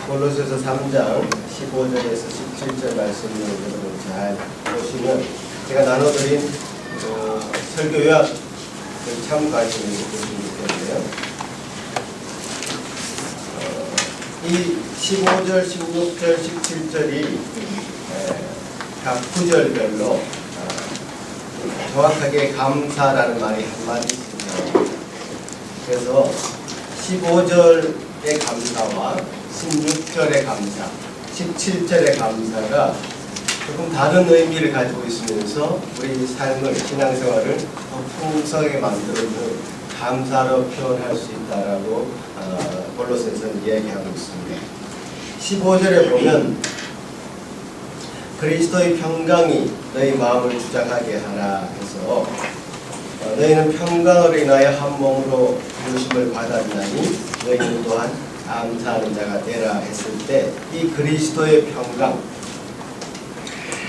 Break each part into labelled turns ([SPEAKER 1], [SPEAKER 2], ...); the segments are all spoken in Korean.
[SPEAKER 1] 골로새서 3장 15절에서 17절 말씀을 여러분 잘 보시면 제가 나눠드린 설교 요약을 참고하시면서 보시면 좋겠는데요. 이 15절, 16절, 17절이 각 구절별로 정확하게 감사라는 말이 한마디 있습니다. 그래서 15절의 감사와 16절의 감사, 17절의 감사가 조금 다른 의미를 가지고 있으면서 우리 삶을, 신앙생활을 더 풍성하게 만들어주는 감사로 표현할 수 있다라고 골로새서는 이야기하고 있습니다. 15절에 보면 그리스도의 평강이 너희 마음을 주장하게 하라 해서 너희는 평강으로 인하여 한 몸으로 부르심을 받았나니 너희는 또한 감사하는 자가 되라 했을 때 이 그리스도의 평강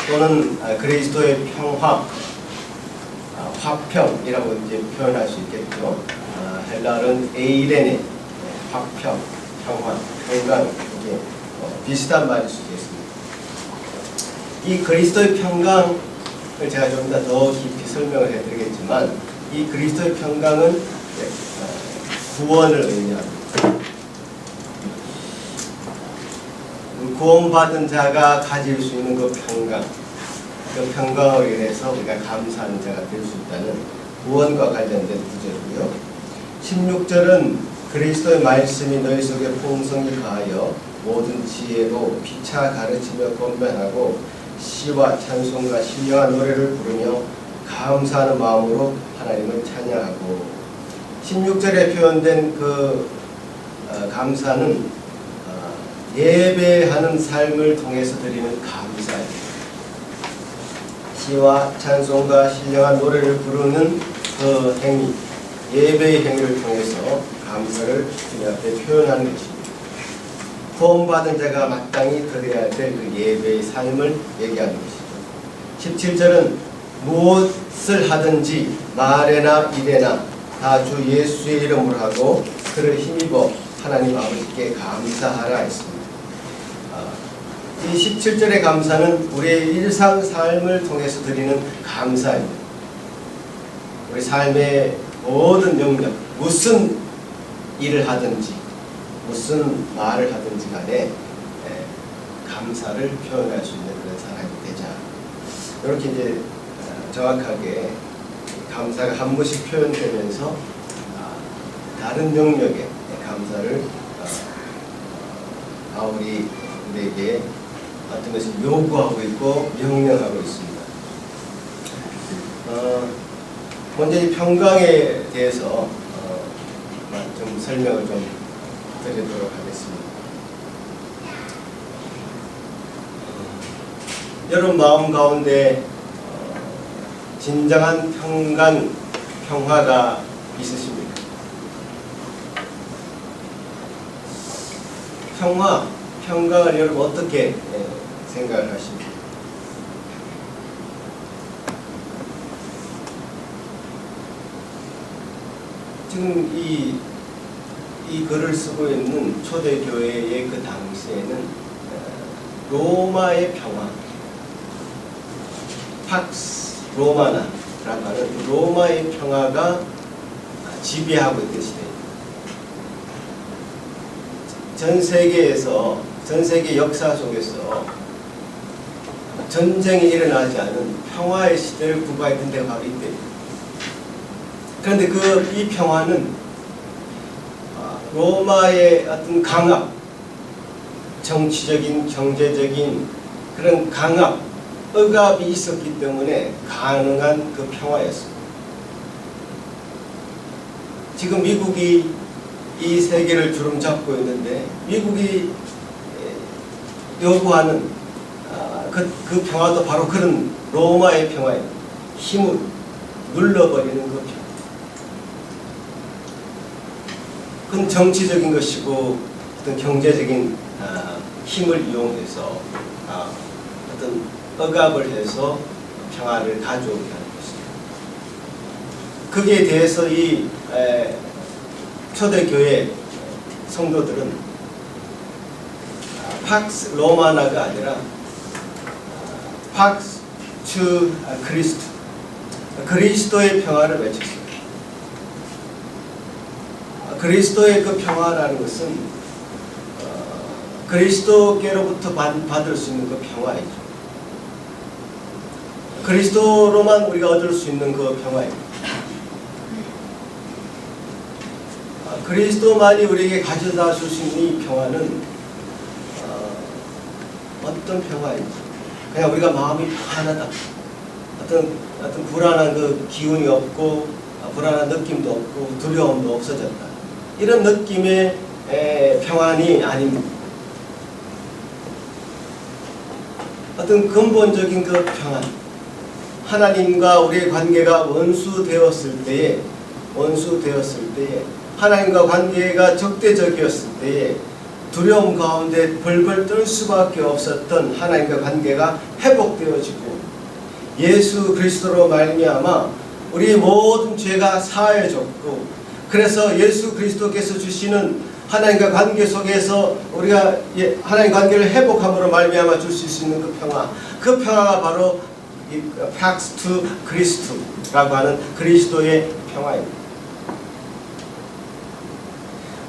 [SPEAKER 1] 또는 그리스도의 평화, 화평이라고 이제 표현할 수 있겠죠. 헬라어는 에이레네, 화평, 평화, 평강, 이게 비슷한 말일 수 있겠습니다. 이 그리스도의 평강을 제가 좀 더 깊이 설명을 해드리겠지만 이 그리스도의 평강은 구원을 의미합니다. 구원받은 자가 가질 수 있는 그 평강, 그 평강으로 인해서 우리가 감사하는 자가 될 수 있다는 구원과 관련된 구절이고요. 16절은 그리스도의 말씀이 너희 속에 풍성히 가하여 모든 지혜로 피차 가르치며 권면하고 시와 찬송과 신령한 노래를 부르며 감사하는 마음으로 하나님을 찬양하고 16절에 표현된 그 감사는 예배하는 삶을 통해서 드리는 감사입니다. 시와 찬송과 신령한 노래를 부르는 그 행위, 예배의 행위를 통해서 감사를 주님 앞에 표현하는 것입니다. 구원받은 자가 마땅히 드려야 될 그 예배의 삶을 얘기하는 것이죠. 17절은 무엇을 하든지 말에나 일에나 다 주 예수의 이름으로 하고 그를 힘입어 하나님 아버지께 감사하라 했습니다. 이 17절의 감사는 우리의 일상 삶을 통해서 드리는 감사입니다. 우리 삶의 모든 영역, 무슨 일을 하든지 무슨 말을 하든지 간에 감사를 표현할 수 있는 그런 사람이 되자. 이렇게 이제 정확하게 감사가 한 번씩 표현되면서 다른 영역에 감사를 바울이 우리에게 어떤 것을 요구하고 있고 명령하고 있습니다. 먼저 이 평강에 대해서 좀 설명을 좀 드리도록 하겠습니다. 여러분 마음 가운데 진정한 평강, 평화가 있으십니까? 평화, 평강을 여러분 어떻게 생각을 하십니까? 지금 이 글을 쓰고 있는 초대교회의 그 당시에는 로마의 평화, 팍스 로마나라고 하는 로마의 평화가 지배하고 있던 시대입니다. 전 세계 역사 속에서 전쟁이 일어나지 않은 평화의 시대를 구가했던 데가 바로 이때입니다. 그런데 이 평화는 로마의 어떤 강압, 정치적인, 경제적인 그런 강압, 억압이 있었기 때문에 가능한 그 평화였습니다. 지금 미국이 이 세계를 주름잡고 있는데 미국이 요구하는 그 평화도 바로 그런 로마의 평화예요. 힘을 눌러버리는 그 평화. 그건 정치적인 것이고 어떤 경제적인 힘을 이용해서 어떤 억압을 해서 평화를 가져오게 하는 것입니다. 거기에 대해서 이 초대교회 성도들은 팍스 로마나가 아니라 팍스 주 그리스도, 그리스도의 평화를 외쳤습니다. 그리스도의 그 평화라는 것은 그리스도께로부터 받을 수 있는 그 평화이죠. 그리스도로만 우리가 얻을 수 있는 그 평화입니다. 그리스도만이 우리에게 가져다 줄 수 있는 이 평화는 어떤 평화인지, 그냥 우리가 마음이 편하다, 어떤 불안한 그 기운이 없고 불안한 느낌도 없고 두려움도 없어졌다, 이런 느낌의 평안이 아닙니다. 어떤 근본적인 그 평안, 하나님과 우리의 관계가 원수되었을 때에 하나님과 관계가 적대적이었을 때에 두려움 가운데 벌벌 떨 수밖에 없었던 하나님과 관계가 회복되어지고 예수 그리스도로 말미암아 우리의 모든 죄가 사해졌고, 그래서 예수 그리스도께서 주시는 하나님과 관계 속에서 우리가 하나님 관계를 회복함으로 말미암아 줄 수 있는 그 평화, 그 평화가 바로 이 팍스 투 그리스도라고 하는 그리스도의 평화입니다.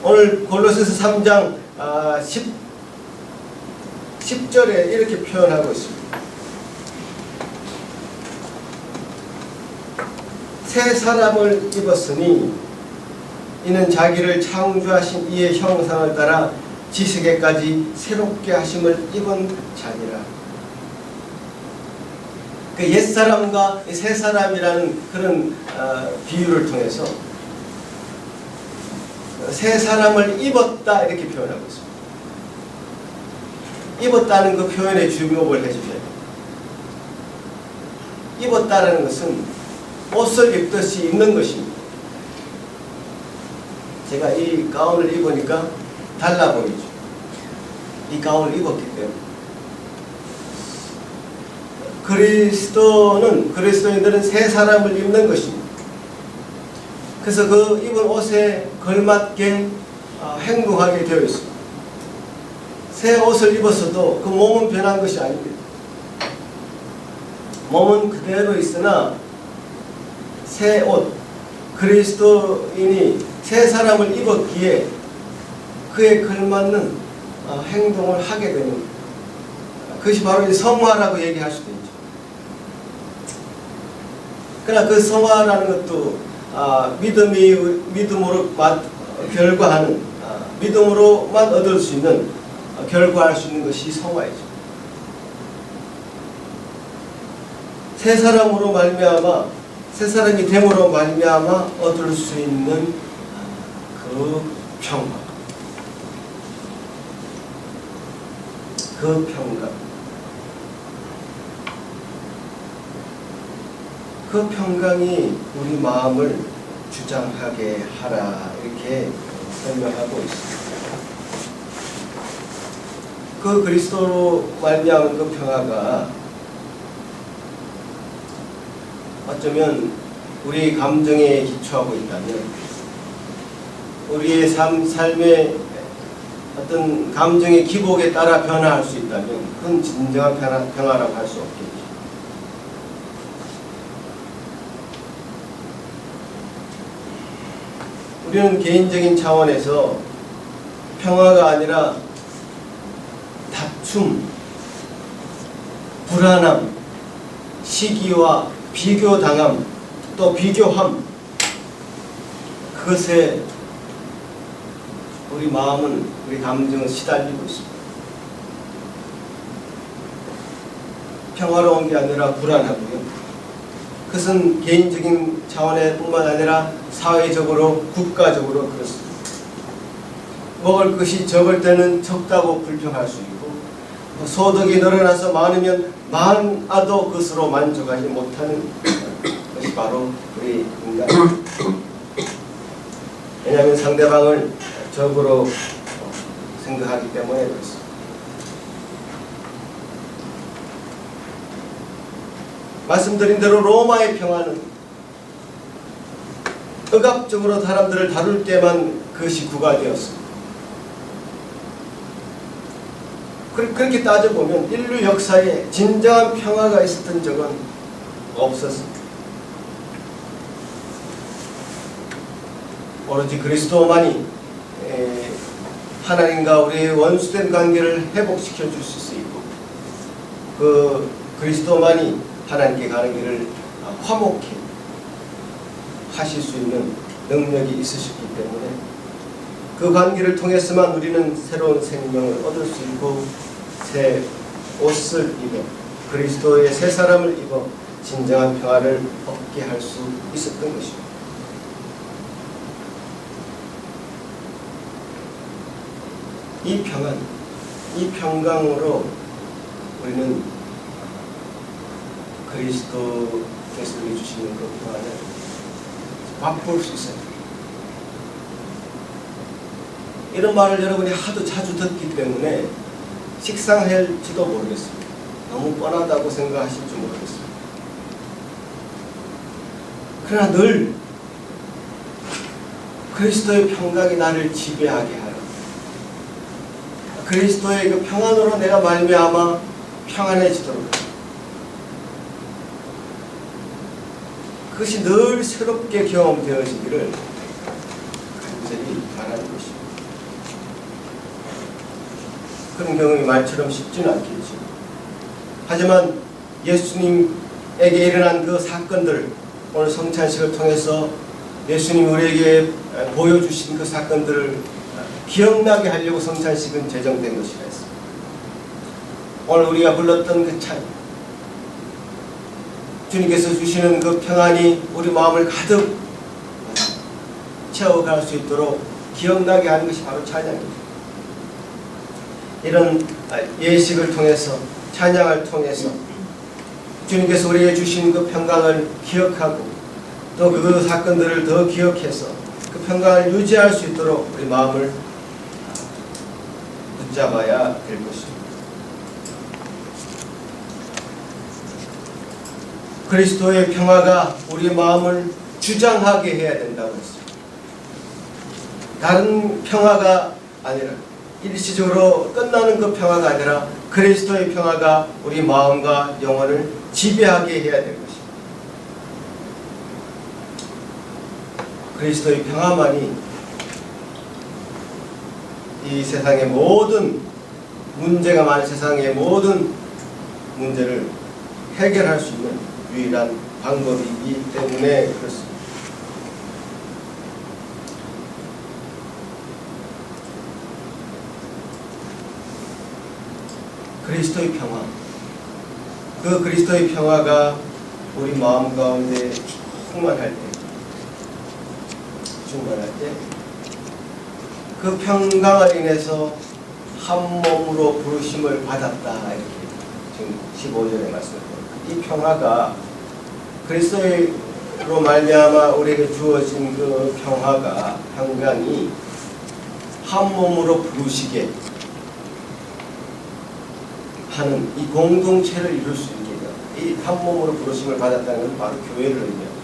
[SPEAKER 1] 오늘 골로새서 3장 10절에 이렇게 표현하고 있습니다. 새 사람을 입었으니 이는 자기를 창조하신 이의 형상을 따라 지식에까지 새롭게 하심을 입은 자니라. 그 옛사람과 새사람이라는 그런 비유를 통해서 새 사람을 입었다 이렇게 표현하고 있습니다. 입었다는 그 표현에 주목을 해주셔야 돼요. 입었다라는 것은 옷을 입듯이 입는 것입니다. 제가 이 가운을 입으니까 달라 보이죠. 이 가운을 입었기 때문에. 그리스도인들은 새 사람을 입는 것입니다. 그래서 그 입은 옷에 걸맞게 행동하게 되어 있습니다. 새 옷을 입었어도 그 몸은 변한 것이 아닙니다. 몸은 그대로 있으나 새 옷, 그리스도인이 새 사람을 입었기에 그에 걸맞는 행동을 하게 되는, 그것이 바로 성화라고 얘기할 수도 있죠. 그러나 그 성화라는 것도 믿음으로 결과하는, 믿음으로만 얻을 수 있는, 결과할 수 있는 것이 성화이죠. 새 사람으로 말미암아, 새 사람이 됨으로 말미암아 얻을 수 있는 그 평화, 그 평강, 그 평강이 우리 마음을 주장하게 하라, 이렇게 설명하고 있습니다. 그 그리스도로 말미암은 그 평화가 어쩌면 우리 감정에 기초하고 있다면, 우리의 삶의 어떤 감정의 기복에 따라 변화할 수 있다면 그건 진정한 평화라고 할 수 없겠죠. 우리는 개인적인 차원에서 평화가 아니라 다툼, 불안함, 시기와 비교당함, 또 비교함, 그것에 우리 마음은, 우리 감정은 시달리고 있습니다. 평화로운 게 아니라 불안하고요. 그것은 개인적인 차원에 뿐만 아니라 사회적으로, 국가적으로 그렇습니다. 먹을 것이 적을 때는 적다고 불평할 수 있고, 소득이 늘어나서 많으면 많아도 그것으로 만족하지 못하는 것이 바로 우리 인간입니다. 왜냐하면 상대방을 적으로 생각하기 때문에 그렇습니다. 말씀드린 대로 로마의 평화는 억압적으로 사람들을 다룰 때만 그것이 구가되었습니다. 그렇게 따져보면 인류 역사에 진정한 평화가 있었던 적은 없었습니다. 오로지 그리스도만이 하나님과 우리의 원수된 관계를 회복시켜 줄 수 있고, 그 그리스도만이 하나님께 가는 길을 화목히 하실 수 있는 능력이 있으셨기 때문에 그 관계를 통해서만 우리는 새로운 생명을 얻을 수 있고 새 옷을 입어 그리스도의 새 사람을 입어 진정한 평화를 얻게 할 수 있었던 것입니다. 이 평안, 이 평강으로 우리는 그리스도께서 우리 주시는 그 평안을 맛볼 수 있어요. 이런 말을 여러분이 하도 자주 듣기 때문에 식상할지도 모르겠습니다. 너무 뻔하다고 생각하실지 모르겠습니다. 그러나 늘 그리스도의 평강이 나를 지배하게 하여 그리스도의 그 평안으로 내가 말미암아 평안해지도록 그것이 늘 새롭게 경험되어지기를 간절히 바라는 것입니다. 그런 경험이 말처럼 쉽지는 않겠죠. 하지만 예수님에게 일어난 그 사건들, 오늘 성찬식을 통해서 예수님이 우리에게 보여주신 그 사건들을 기억나게 하려고 성찬식은 제정된 것이라 했습니다. 오늘 우리가 불렀던 그 찬, 주님께서 주시는 그 평안이 우리 마음을 가득 채워갈 수 있도록 기억나게 하는 것이 바로 찬양입니다. 이런 예식을 통해서, 찬양을 통해서 주님께서 우리에게 주신 그 평강을 기억하고 또 그 사건들을 더 기억해서 그 평강을 유지할 수 있도록 우리 마음을 붙잡아야 될 것입니다. 그리스도의 평화가 우리 마음을 주장하게 해야 된다고 했습니다. 다른 평화가 아니라 일시적으로 끝나는 그 평화가 아니라 그리스도의 평화가 우리 마음과 영혼을 지배하게 해야 될 것입니다. 그리스도의 평화만이 이 세상의 모든 문제가 많은 세상의 모든 문제를 해결할 수 있는 유일한 방법이기 때문에 그렇습니다. 그리스도의 평화, 그 그리스도의 평화가 우리 마음 가운데 충만할 때 그 평강을 인해서 한 몸으로 부르심을 받았다, 이렇게 지금 15절에 말씀드립니다. 이 평화가 그리스도로 말미암아 우리에게 주어진 그 평화가, 평강이 한 몸으로 부르시게 하는 이 공동체를 이룰 수 있게 돼요. 이 한 몸으로 부르심을 받았다는 건 바로 교회를 의미합니다.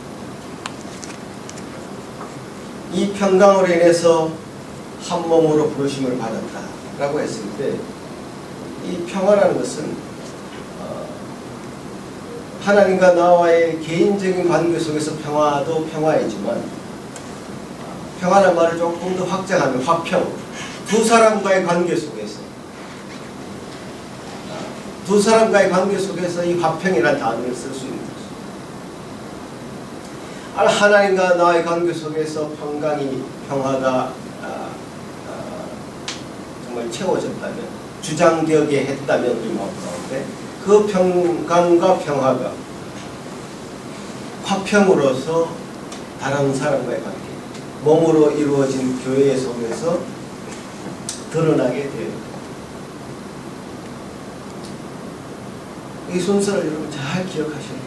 [SPEAKER 1] 이 평강으로 인해서 한 몸으로 부르심을 받았다라고 했을 때 이 평화라는 것은 하나님과 나와의 개인적인 관계 속에서 평화도 평화이지만 평화라는 말을 조금 더 확장하면 화평, 두 사람과의 관계 속에서 이 화평이라는 단어를 쓸 수 있는 것입니다. 하나님과 나의 관계 속에서 평화가 정말 채워졌다면, 주장되게 했다면 우리 마음 가운데 그 평강과 평화가 화평으로서 다른 사람과의 관계, 몸으로 이루어진 교회 속에서 드러나게 돼요. 이 순서를 여러분 잘 기억하셔야 돼요.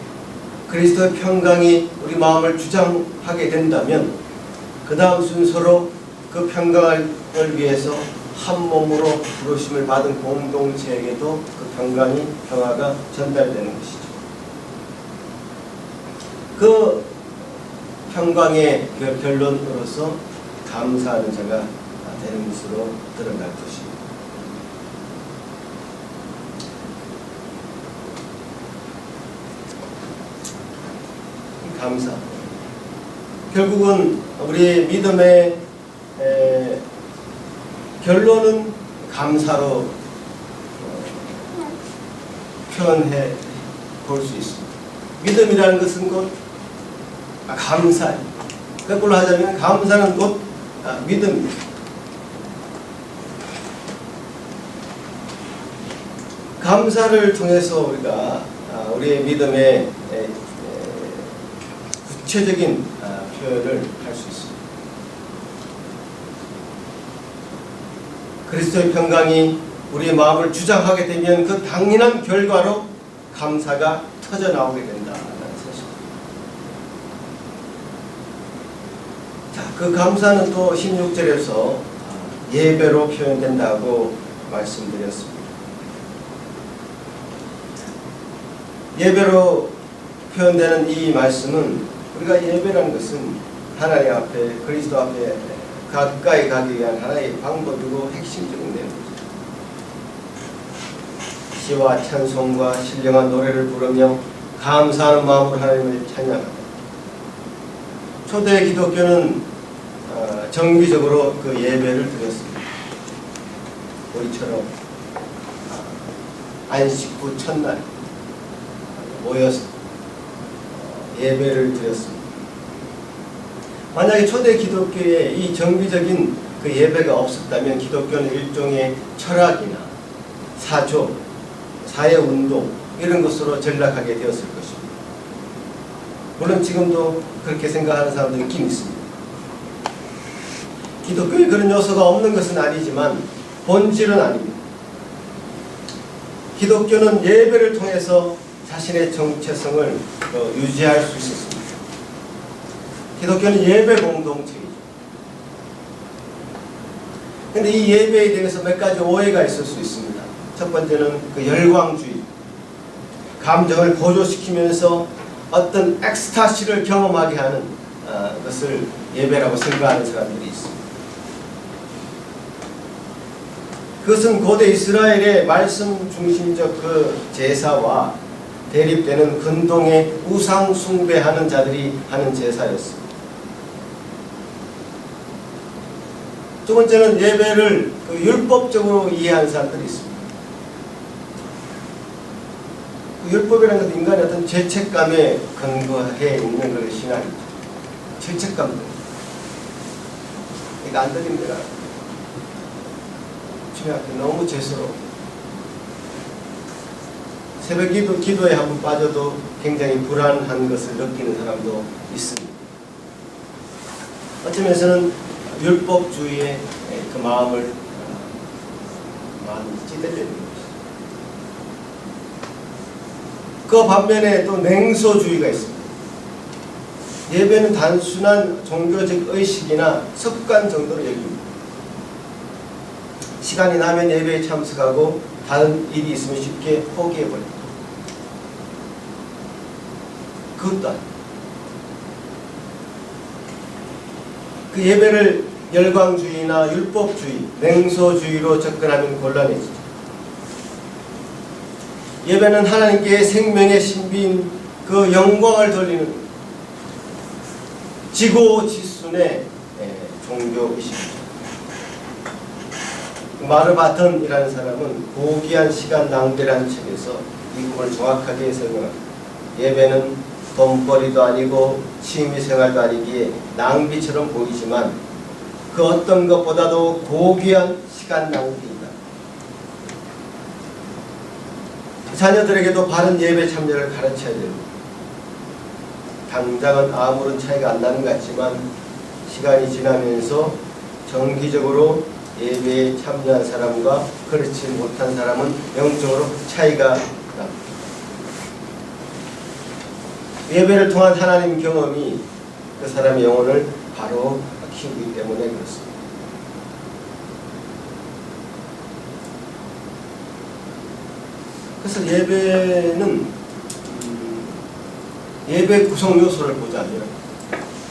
[SPEAKER 1] 그리스도의 평강이 우리 마음을 주장하게 된다면 그 다음 순서로 그 평강을 위해서 한 몸으로 부르심을 받은 공동체에게도 그 평화가 전달되는 것이죠. 그 평강의 결론으로서 감사하는 자가 되는 것으로 드러날 것입니다. 감사. 결국은 우리의 믿음의 결론은 감사로 표현해 볼 수 있습니다. 믿음이라는 것은 곧 감사예요. 거꾸로 하자면 감사는 곧 믿음입니다. 감사를 통해서 우리가 우리의 믿음의 구체적인 표현을 할 수 있습니다. 그리스도의 평강이 우리의 마음을 주장하게 되면 그 당연한 결과로 감사가 터져나오게 된다는 사실입니다. 자, 그 감사는 또 16절에서 예배로 표현된다고 말씀드렸습니다. 예배로 표현되는 이 말씀은 우리가 예배라는 것은 하나님 앞에 그리스도 앞에 가까이 가기 위한 하나의 방법이고 핵심적인 내용입니다. 시와 찬송과 신령한 노래를 부르며 감사하는 마음으로 하나님을 찬양합니다. 초대 기독교는 정기적으로 그 예배를 드렸습니다. 우리처럼 안식 후 첫날 모여서 예배를 드렸습니다. 만약에 초대 기독교에 이 정기적인 그 예배가 없었다면 기독교는 일종의 철학이나 사조, 사회운동 이런 것으로 전락하게 되었을 것입니다. 물론 지금도 그렇게 생각하는 사람도 있긴 있습니다. 기독교에 그런 요소가 없는 것은 아니지만 본질은 아닙니다. 기독교는 예배를 통해서 자신의 정체성을 유지할 수 있었습니다. 기독교는 예배 공동체이죠. 그런데 이 예배에 대해서 몇 가지 오해가 있을 수 있습니다. 첫 번째는 그 열광주의, 감정을 고조시키면서 어떤 엑스타시를 경험하게 하는 것을 예배라고 생각하는 사람들이 있습니다. 그것은 고대 이스라엘의 말씀 중심적 그 제사와 대립되는 근동의 우상 숭배하는 자들이 하는 제사였습니다. 두 번째는 예배를 그 율법적으로 이해하는 사람들이 있습니다. 그 율법이라는 것은 인간의 어떤 죄책감에 근거해 있는 그 신앙이죠. 죄책감들. 이거 안 들립니다. 주님 앞에 너무 죄스러워. 새벽 기도에 한번 빠져도 굉장히 불안한 것을 느끼는 사람도 있습니다. 어쩌면서는 율법주의의 그 마음을 많이 찌들려 있는 것이죠. 그 반면에 또 냉소주의가 있습니다. 예배는 단순한 종교적 의식이나 습관 정도로 여깁니다. 시간이 나면 예배에 참석하고 다른 일이 있으면 쉽게 포기해버립니다. 그것도 아니에요. 그 예배를 열광주의나 율법주의, 냉소주의로 접근하면 곤란해지죠. 예배는 하나님께 생명의 신비인 그 영광을 돌리는 지고지순의 종교의식이죠. 마르바튼이라는 사람은 고귀한 시간 낭비라는 책에서 이 부분을 정확하게 설명합니다. 예배는 돈벌이도 아니고 취미생활도 아니기에 낭비처럼 보이지만 그 어떤 것보다도 고귀한 시간 낭비이다. 자녀들에게도 바른 예배 참여를 가르쳐야 됩니다. 당장은 아무런 차이가 안 나는 것 같지만 시간이 지나면서 정기적으로 예배에 참여한 사람과 그렇지 못한 사람은 영적으로 차이가 납니다. 예배를 통한 하나님 경험이 그 사람의 영혼을 바로 키우기 때문에 그렇습니다. 그래서 예배는 예배 구성 요소를 보자면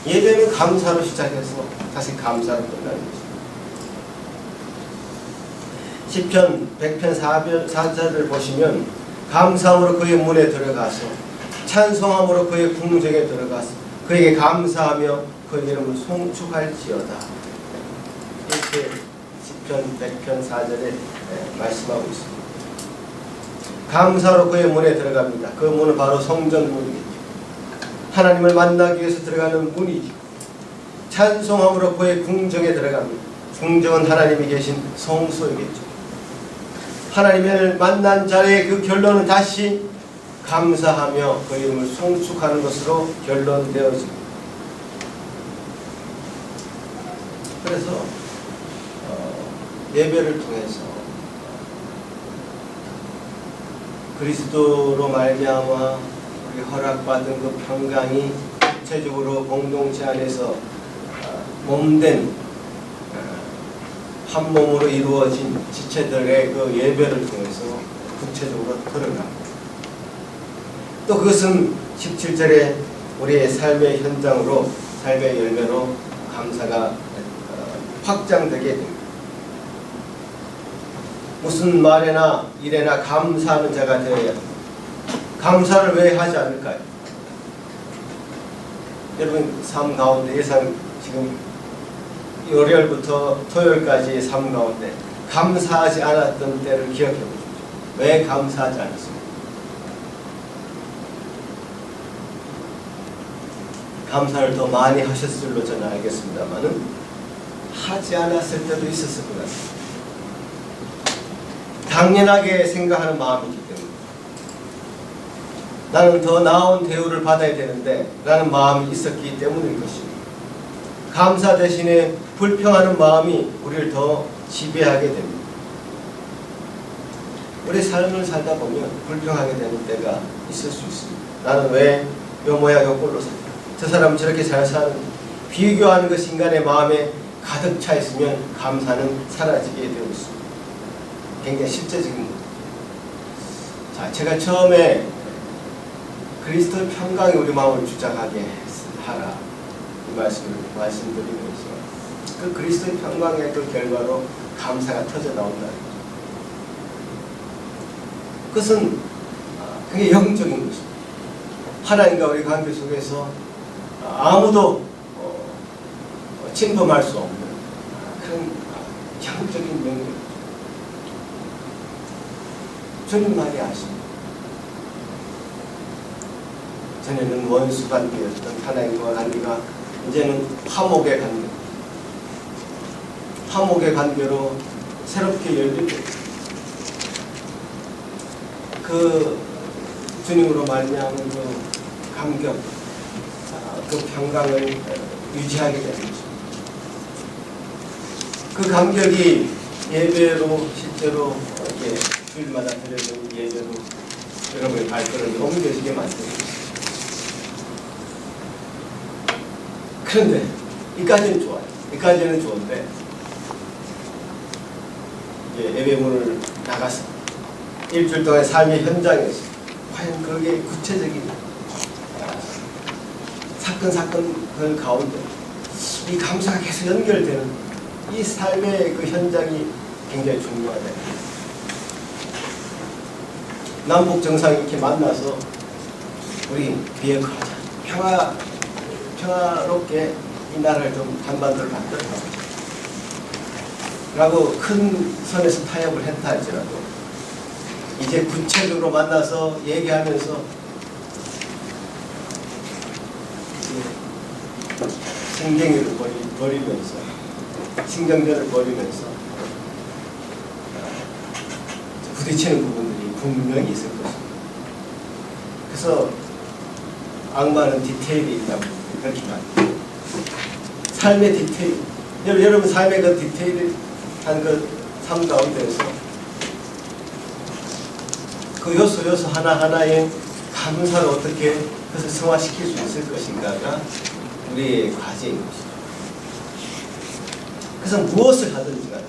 [SPEAKER 1] 예배는 감사로 시작해서 다시 감사로 끝나는 것입니다. 시편 100편 4절을 보시면 감사함으로 그의 문에 들어가서 찬송함으로 그의 궁정에 들어가서 그에게 감사하며 그 이름을 송축할지어다. 이렇게 10편 100편 4절에 말씀하고 있습니다. 감사로 그의 문에 들어갑니다. 그 문은 바로 성전문이겠죠. 하나님을 만나기 위해서 들어가는 문이죠. 찬송함으로 그의 궁정에 들어갑니다. 궁정은 하나님이 계신 성소이겠죠. 하나님을 만난 자의 그 결론은 다시 감사하며 그 이름을 송축하는 것으로 결론되어집니다. 그래서 예배를 통해서 그리스도로 말미암아 우리 허락받은 그 평강이 구체적으로 공동체 안에서 몸된 한 몸으로 이루어진 지체들의 그 예배를 통해서 구체적으로 드러납니다. 또 그것은 17절에 우리의 삶의 현장으로, 삶의 열매로 감사가 확장되게 됩니다. 무슨 말에나 일에나 감사하는 자가 되어야 합니다. 감사를 왜 하지 않을까요? 여러분 삶 가운데 예상 지금 월요일부터 토요일까지의 삶 가운데 감사하지 않았던 때를 기억해 보십시오. 왜 감사하지 않았습니까? 감사를 더 많이 하셨을 줄로 저는 알겠습니다만은 하지 않았을 때도 있었을 것 같습니다. 당연하게 생각하는 마음이기 때문에 나는 더 나은 대우를 받아야 되는데 라는 마음이 있었기 때문일 것입니다. 감사 대신에 불평하는 마음이 우리를 더 지배하게 됩니다. 우리 삶을 살다 보면 불평하게 되는 때가 있을 수 있습니다. 나는 왜 요 모양 요 꼴로 살까? 저 사람은 저렇게 잘 사는지 비교하는 것이 인간의 마음에 가득 차 있으면 감사는 사라지게 되어 있습니다. 굉장히 실제적인 것. 자, 제가 처음에 그리스도의 평강이 우리 마음을 주장하게 하라 이 말씀을 말씀드리면서 그 그리스도의 평강의 그 결과로 감사가 터져 나온다는 거죠. 그것은 굉장히 영적인 것입니다. 하나님과 우리 관계 속에서 아무도 침범할 수 없는 그런 영적인 능력. 주님 많이 아십니다. 전에는 원수 관계였던 하나님과 관계가 이제는 화목의 관계. 화목의 관계로 새롭게 열리고 그 주님으로 말미암은 그 감격, 그 평강을 유지하게 되는 것입니다. 그 감격이 예배로 실제로 이렇게 주일마다 드려지는 예배로 여러분의 발걸음이 옮겨지게 만듭니다. 그런데 이까지는 좋아요. 이까지는 좋은데 예배문을 나가서 일주일 동안 삶의 현장에서 과연 그게 구체적인 사건 가운데 이 감사가 계속 연결되는 이 삶의 그 현장이 굉장히 중요하다. 남북 정상이 이렇게 만나서 우리 비핵화하자. 평화롭게 이 나라를 좀 한반도를 만들어가자. 라고 큰 선에서 타협을 했다 할지라도 이제 구체적으로 만나서 얘기하면서 생쟁이를 벌이면서 신경전을 벌이면서 부딪히는 부분들이 분명히 있을 것입니다. 그래서 악마는 디테일이 있다고 그렇게 말합니다. 삶의 디테일, 여러분 삶의 그 디테일한 그 삶 가운데서 그 요소 하나하나에 감사를 어떻게 그것을 승화시킬 수 있을 것인가가 우리의 과제인 것이죠. 그래서 무엇을 하든지 간에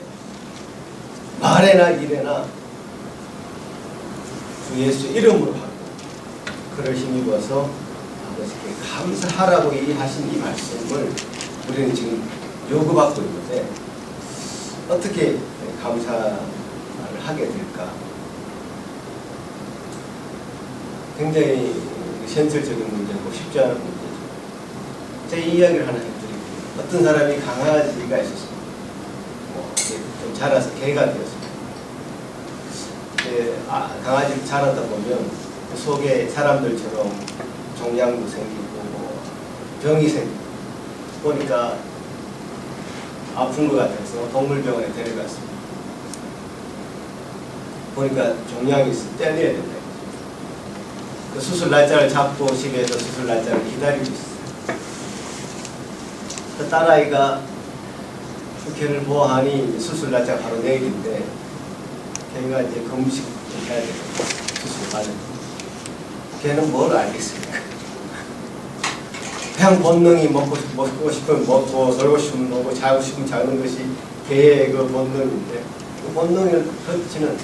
[SPEAKER 1] 말에나 일에나 주 예수 이름으로 하고 그를 힘입어서 아버지께 감사하라고 하신 이 말씀을 우리는 지금 요구받고 있는데 어떻게 감사를 하게 될까? 굉장히 현실적인 문제고 쉽지 않은 문제죠. 제 이야기를 하나 해드릴게요. 어떤 사람이 강아지가 있었습니다. 좀 자라서 개가 되었습니다. 강아지를 자라다 보면 그 속에 사람들처럼 종양도 생기고 병이 생기고 보니까 아픈 것 같아서 동물병원에 데려갔습니다. 보니까 종양이 있어 떼내야 된다. 그 수술 날짜를 잡고 집에서 수술 날짜를 기다리고 있어요. 그 딸아이가 그 개를 보아하니 수술 날짜가 바로 내일인데 걔가 이제 금식을 해야 되고 수술 받은. 걔는 뭘 알겠습니까? 그냥 본능이 먹고 싶으면 먹고 놀고 싶으면 놀고 자고 싶으면 자는 것이 개의 그 본능인데 그 본능을 거치는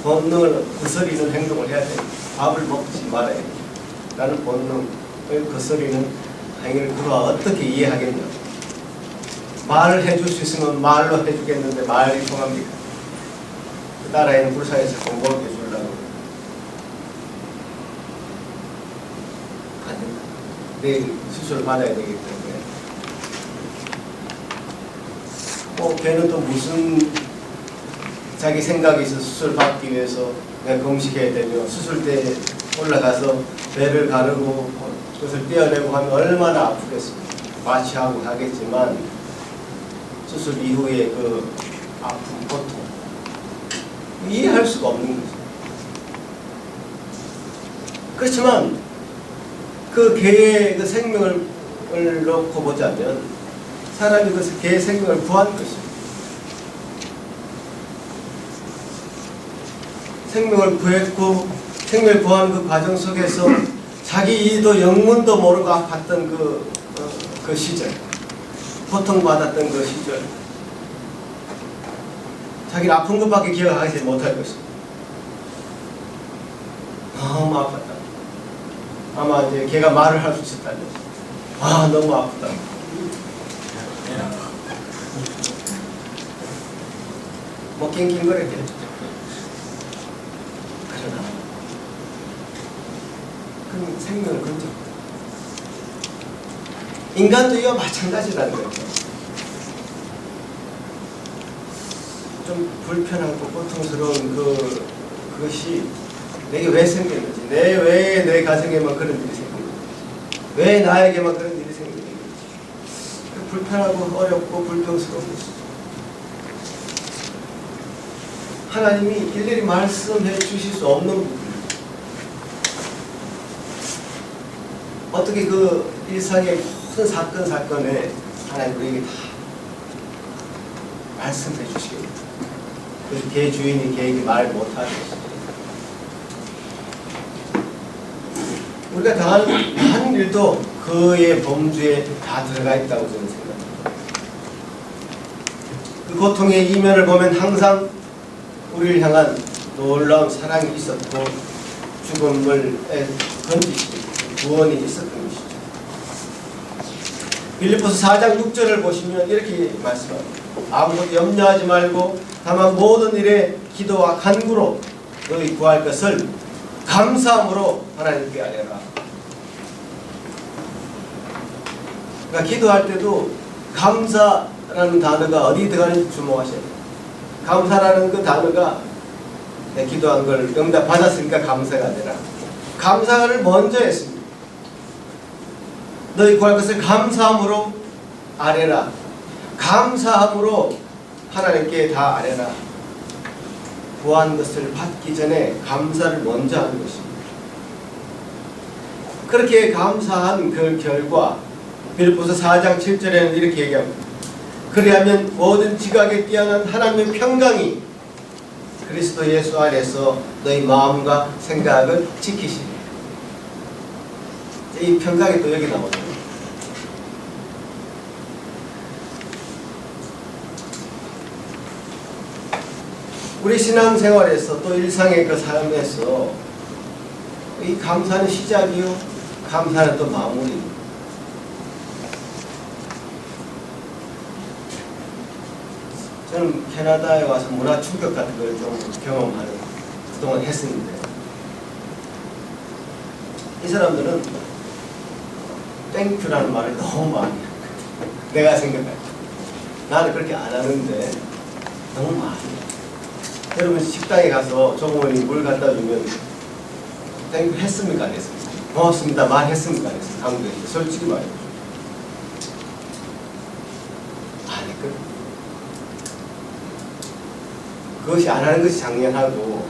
[SPEAKER 1] 본능을 거스리는 행동을 해야 돼. 밥을 먹지 말아야 돼. 라는 본능을 거스리는 행위를 그가 어떻게 이해하겠냐. 말을 해줄 수 있으면 말로 해주겠는데 말이 통합니까? 그 딸아이는 불쌍해서 뭘 해주려고 안 된다. 내일 수술을 받아야 되기 때문에 걔는 또 무슨 자기 생각이 있어 수술 받기 위해서 내가 금식해야 되며 수술대에 올라가서 배를 가르고 그것을 떼어내고 하면 얼마나 아프겠습니까? 마취하고 하겠지만 수술 이후에 그 아픔, 고통 이해할 수가 없는 거죠. 그렇지만 그 개의 그 생명을 놓고 보자면 사람이 그 개의 생명을 구한 것입니다. 생명을 구했고 생명을 구한 그 과정 속에서 자기도 영문도 모르고 아팠던 그 시절, 고통받았던 그 시절, 자기는 아픈 것밖에 기억하지 못할 것입니다. 너무 아팠다. 아마 이제 걔가 말을 할 수 있었다면 너무 아프다. 뭐 낑낑거렸겠죠. 그러나 그건 생명을 건져. 인간도 이와 마찬가지라는 거죠. 좀 불편하고 고통스러운 그것이 내게 왜 생겼는지, 왜 내 가정에만 그런 일이 생겼는지, 왜 나에게만 그런 일이 생겼는지, 불편하고 어렵고 불평스러운 것이죠. 하나님이 일일이 말씀해 주실 수 없는 부분, 어떻게 그 일상의 모든 사건에 하나님 우리에게 다 말씀해 주시겠다. 그래서 개 주인이 개에게 말 못하는 것이죠. 우리가 당하는 한 일도 그의 범주에 다 들어가 있다고 저는 생각합니다. 그 고통의 이면을 보면 항상 우리를 향한 놀라운 사랑이 있었고 죽음을 건지시고 구원이 있었던 것이죠. 빌립보서 4장 6절을 보시면 이렇게 말씀합니다. 아무것도 염려하지 말고 다만 모든 일에 기도와 간구로 너희 구할 것을 감사함으로 하나님께 아뢰라. 그러니까 기도할 때도 감사라는 단어가 어디 들어가는지 주목하셔야 돼요. 감사라는 그 단어가 기도한 걸 응답 받았으니까 감사가 아니라 감사를 먼저 했습니다. 너희 구할 것을 감사함으로 아뢰라. 감사함으로 하나님께 다 아뢰라. 구한 것을 받기 전에 감사를 먼저 하는 것입니다. 그렇게 감사한 그 결과 빌립보서 4장 7절에는 이렇게 얘기합니다. 그리하면 모든 지각에 뛰어난 하나님의 평강이 그리스도 예수 안에서 너희 마음과 생각을 지키시리. 이 평강이 또 여기 나오죠. 우리 신앙생활에서 또 일상의 그 삶에서 이 감사는 시작이요, 감사는 또 마무리입니다. 저는 캐나다에 와서 문화 충격 같은 걸 좀 경험하는 그동안 했었는데 이 사람들은 땡큐라는 말을 너무 많이 해요. 내가 생각할 때. 나는 그렇게 안 하는데 너무 많이 해요. 여러분 식당에 가서 조금은 물 갖다 주면 땡큐 했습니까? 안 했습니까? 고맙습니다. 말했습니까? 안 했습니까? 한국에 솔직히 말해요. 안 했거든. 그것이 안 하는 것이 당연하고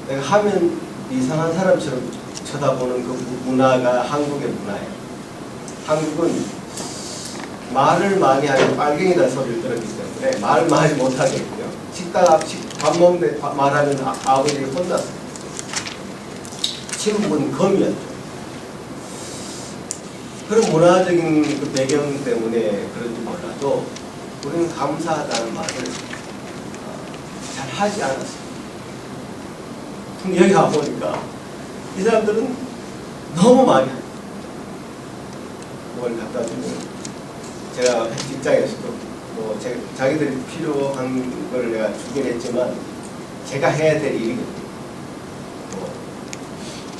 [SPEAKER 1] 내가 하면 이상한 사람처럼 쳐다보는 그 문화가 한국의 문화예요. 한국은 말을 많이 하는 빨갱이라는 소리를 들었기 때문에 말 많이 못하겠고요. 식당 앞 밥 먹는데 말하면 아버지를 혼났어요. 친구는 검이었죠. 그런 문화적인 그 배경 때문에 그런지 몰라도 우리는 감사하다는 말을 잘 하지 않았어요. 여기 와보니까 이 사람들은 너무 많이 뭘 갖다 주고 제가 직장에서도 뭐 자기들이 필요한 걸 내가 주긴 했지만 제가 해야 될 일이거든요. 뭐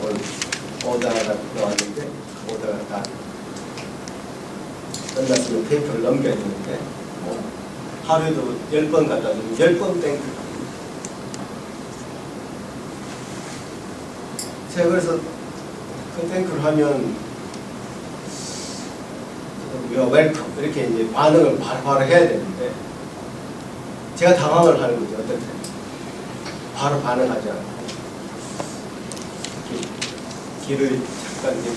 [SPEAKER 1] 오늘 오다가 나왔는데 오다가 다 끝났으면 페이퍼를 넘겨주는데 뭐 하루에도 10번 갖다 주면 10번 땡큐. 제가 그래서 그 땡큐를 하면 웰컴 이렇게 이제 반응을 바로 해야 되는데 제가 당황을 하는 거죠. 어떨 때 바로 반응하지 않고 길을 잠깐 이제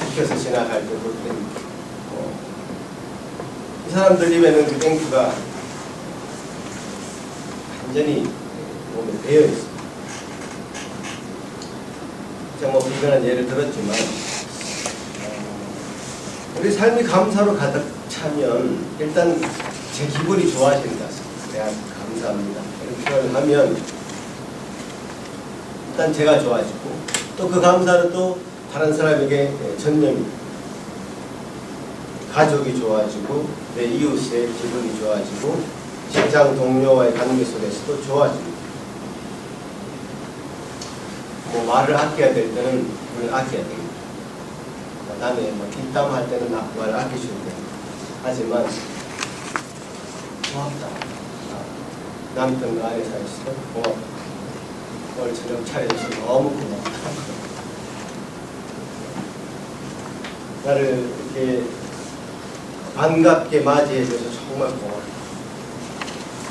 [SPEAKER 1] 비켜서 지나갈 때 볼 때 이 사람들 입에는 그 땡큐가 완전히 몸에 배어 있습니다. 제가 뭐 불편한 예를 들었지만 우리 삶이 감사로 가득 차면 일단 제 기분이 좋아지는 것 같습니다. 내가 감사합니다. 이렇게 표현을 하면 일단 제가 좋아지고 또 그 감사는 또 다른 사람에게 전념이 가족이 좋아지고 내 이웃의 기분이 좋아지고 직장 동료와의 관계 속에서도 좋아집니다. 뭐 말을 아껴야 될 때는 우리는 아껴야 됩니다. 남의 뭐 뒷담할 때는 말을 아끼셔야 됩니다. 하지만 고맙다. 남편과 아내 사이에서 고맙다. 오늘 저녁 차려주셔서 너무 고맙다. 나를 이렇게 반갑게 맞이해줘서 정말 고맙다.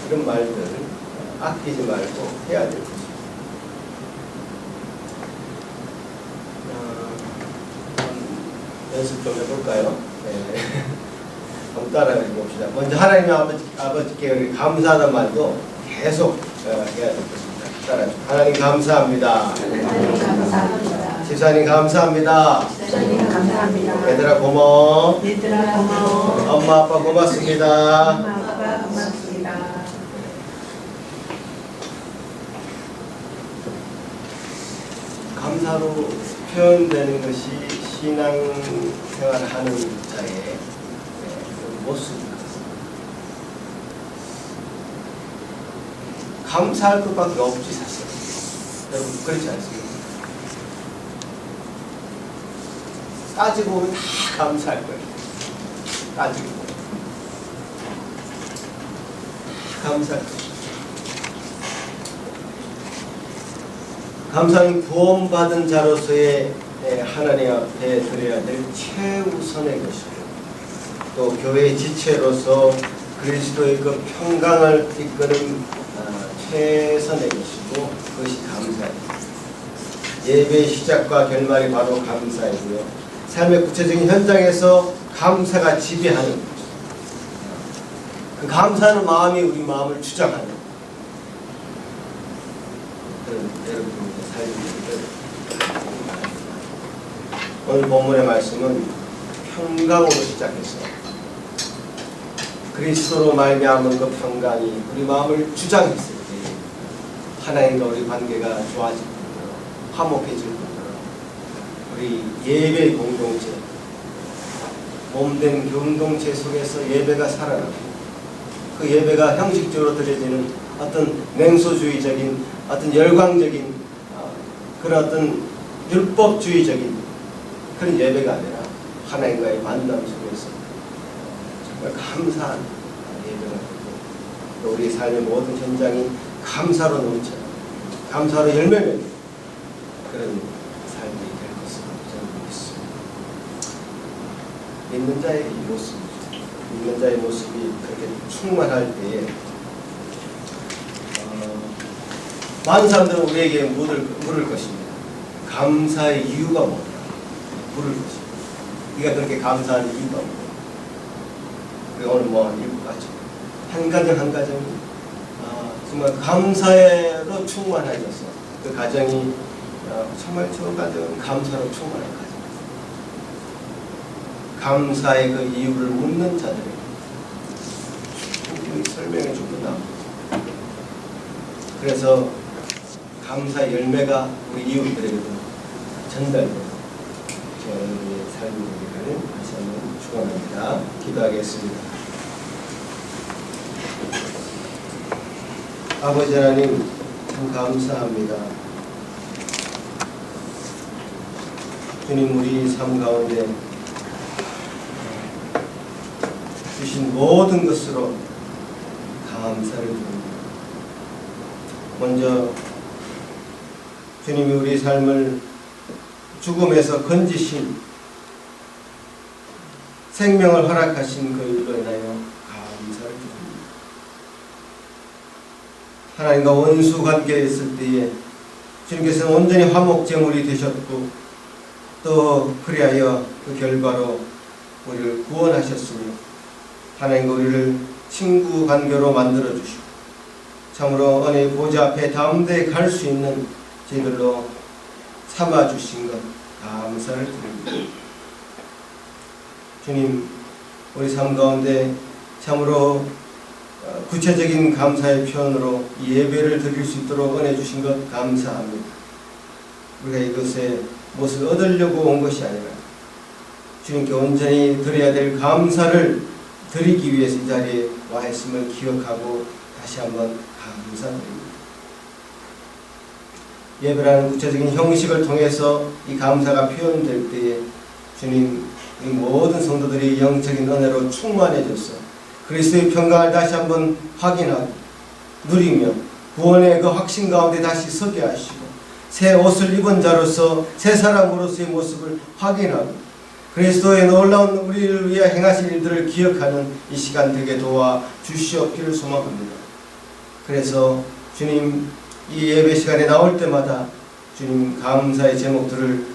[SPEAKER 1] 이런 말들 아끼지 말고 해야 될 것입니다. 연습 좀 해볼까요? 네. 한번 따라해 봅시다. 먼저 하나님 아버지께 감사하는 말도 계속 해야 될 것입니다. 따라해. 하나님 감사합니다. 집사님 감사합니다. 얘들아 고마워. 엄마 아빠 고맙습니다. 감사로 표현되는 것이 신앙생활을 하는 자의 모습입니다. 감사할 것밖에 없지 사실. 여러분 그렇지 않습니까? 따지고 보면 다 감사할 거예요. 따지고 보면 다 감사할 거예요. 감사는 구원받은 자로서의 하나님 앞에 드려야 될 최우선의 것이고 또 교회의 지체로서 그리스도의 그 평강을 이끄는 최선의 것이고 그것이 감사입니다. 예배의 시작과 결말이 바로 감사이고요. 삶의 구체적인 현장에서 감사가 지배하는 거죠. 그 감사하는 마음이 우리 마음을 주장하는 그런 여러분의 삶입니다. 오늘 본문의 말씀은 평강으로 시작해서 그리스도로 말미암은 그 평강이 우리 마음을 주장했을 때 하나님과 우리 관계가 좋아질 뿐더러 화목해질 뿐더러 우리 예배 공동체 몸된 공동체 속에서 예배가 살아나고 그 예배가 형식적으로 드려지는 어떤 냉소주의적인 어떤 열광적인 그런 어떤 율법주의적인 그런 예배가 아니라 하나님과의 만남 속에서 정말 감사한 예배가 되고 우리 삶의 모든 현장이 감사로 넘쳐 감사로 열매맺는 그런 삶이 될 것을 저는 믿습니다. 믿는 자의 이 모습이죠. 믿는 자의 모습이 그렇게 충만할 때에 많은 사람들은 우리에게 물을 것입니다. 감사의 이유가 뭐냐? 물을 것입니다. 네가 그렇게 감사한 이유가 뭐냐? 우리가 오늘 일곱 가지. 한 가정 한 가정이 정말 감사로 충만해져서 그 가정이 정말 저 가정은 감사로 충만한 가정. 감사의 그 이유를 묻는 자들에게 설명해 주구나. 그래서 감사의 열매가 우리 이웃들에게도 전달되고 저의 삶이 되기를 다시 한번 축원합니다. 기도하겠습니다. 아버지 하나님 참 감사합니다. 주님 우리 삶 가운데 주신 모든 것으로 감사를 드립니다. 먼저 주님이 우리 삶을 죽음에서 건지신 생명을 허락하신 그 일로 인하여 감사를 드립니다. 하나님과 원수 관계에 있을 때에 주님께서는 온전히 화목제물이 되셨고 또 그리하여 그 결과로 우리를 구원하셨으며 하나님과 우리를 친구 관계로 만들어 주시고 참으로 은혜의 보좌 앞에 담대히 갈 수 있는 저희들로 삼아 주신 것 감사를 드립니다. 주님 우리 삶 가운데 참으로 구체적인 감사의 표현으로 예배를 드릴 수 있도록 은혜 주신 것 감사합니다. 우리가 이것에 무엇을 얻으려고 온 것이 아니라 주님께 온전히 드려야 될 감사를 드리기 위해서 이 자리에 와 있음을 기억하고 다시 한번 감사드립니다. 예배라는 구체적인 형식을 통해서 이 감사가 표현될 때에 주님 이 모든 성도들이 영적인 은혜로 충만해져서 그리스도의 평강을 다시 한번 확인하고 누리며 구원의 그 확신 가운데 다시 서게 하시고 새 옷을 입은 자로서 새 사람으로서의 모습을 확인하고 그리스도의 놀라운 우리를 위해 행하신 일들을 기억하는 이 시간 되게 도와 주시옵기를 소망합니다. 그래서 주님 이 예배 시간에 나올 때마다 주님 감사의 제목들을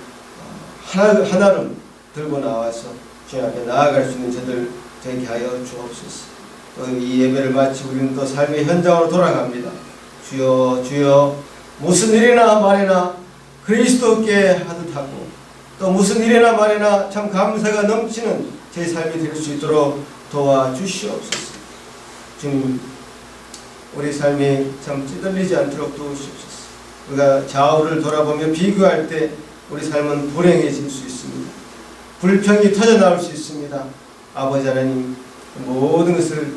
[SPEAKER 1] 하나를 들고 나와서 주님 앞에 나아갈 수 있는 저들 되게 하여 주옵소서. 또 이 예배를 마치고 우리는 또 삶의 현장으로 돌아갑니다. 주여 주여 무슨 일이나 말이나 그리스도께 하듯 하고 또 무슨 일이나 말이나 참 감사가 넘치는 제 삶이 될 수 있도록 도와주시옵소서. 주님 우리 삶이 참 찌들리지 않도록 도우시옵소서. 우리가 좌우를 돌아보며 비교할 때 우리 삶은 불행해질 수 있습니다. 불평이 터져나올 수 있습니다. 아버지 하나님 모든 것을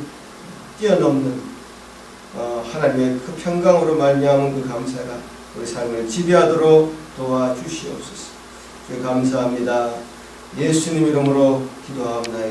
[SPEAKER 1] 뛰어넘는 하나님의 그 평강으로 말미암은 그 감사가 우리 삶을 지배하도록 도와주시옵소서. 감사합니다. 예수님 이름으로 기도하옵나이다.